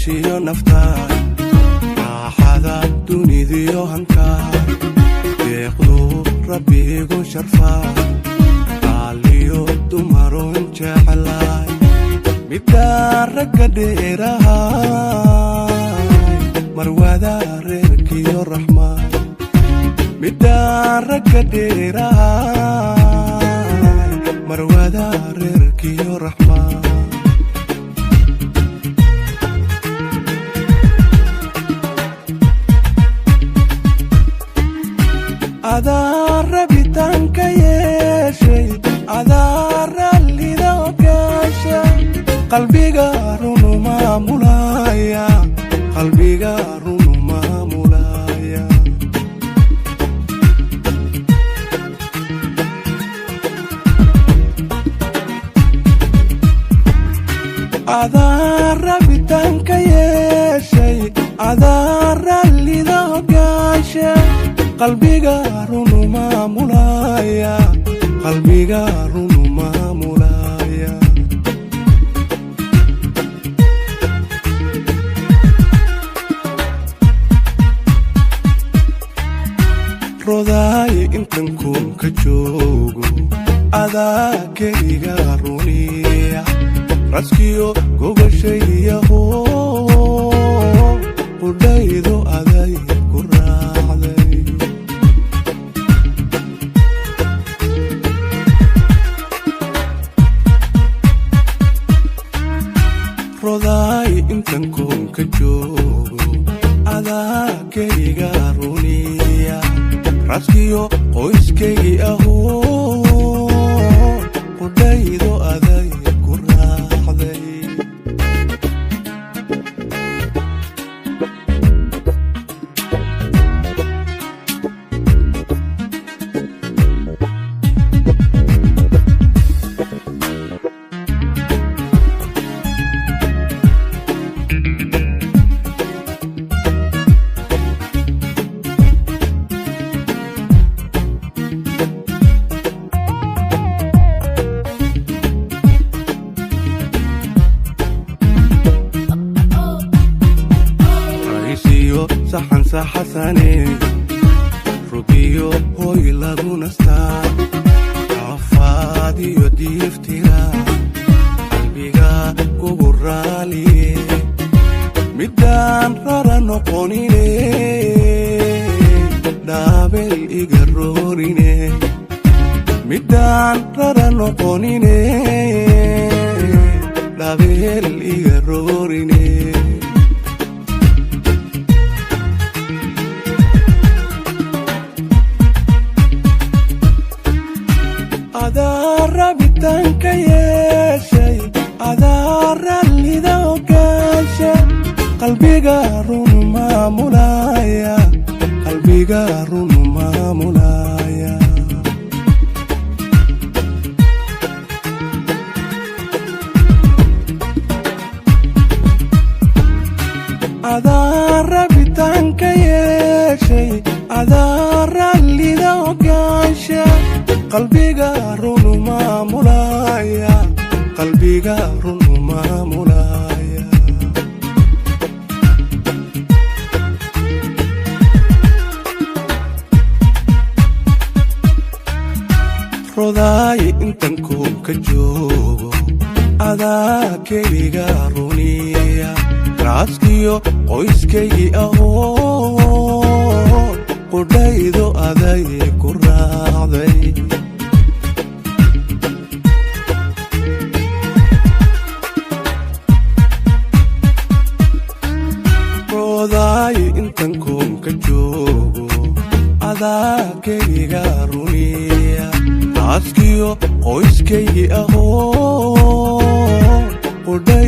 yeeshiyo naftaay raaxada dunidiyo hankaay deeqdu rabbigu sharfaay qaaliyo dumaroon jeclaay midaan ragga dheerahay marwada reerkiyo raxmaan midaan ragga dheerahay marwada reerkiyo raxmaan adaa rabitaanka yeeshay adaa rallida ogaasha qalbiga runu maamulaya qalbiga runu maamulaya adaa rabitaanka yeeshay adaa rallida ogaasha qalbiga runu maamulaya qalbiga runu maamulaya rodaay intan kunka joogo adaa keliga runiya raskiyo gogashayyaho qudhaydo aday ku raacday rodaay intan kunka joogo adaa keliga runiya raskiyo qoyskaygi ahoo qudhaydo aday ku raacday saxan saxasane rubiyo hoy lagu nastaa caafaadiyo diiftira qalbiga kugu raaliye midaan rara noqonine dhaabel iga roorine midaan rara noqonine dhaabel iga roorine adaa rabitaanka yeeshay adaa rallida ogaasha qalbiga runu maamulaya qalbiga runu maamulaya adaa rabitaanka yeeshay adaa rallida ogaasha qalbiga runu maamulaya qalbiga runu maamulaya rodaay intan kunka joogo adaa keliga runiya raaskiyo qoyskaygi ahoo qudhaydo aday ku raacday rodaay intan kunka joogo adaa keliga runiya raaskiyo qoyskaygi ahoo qudhay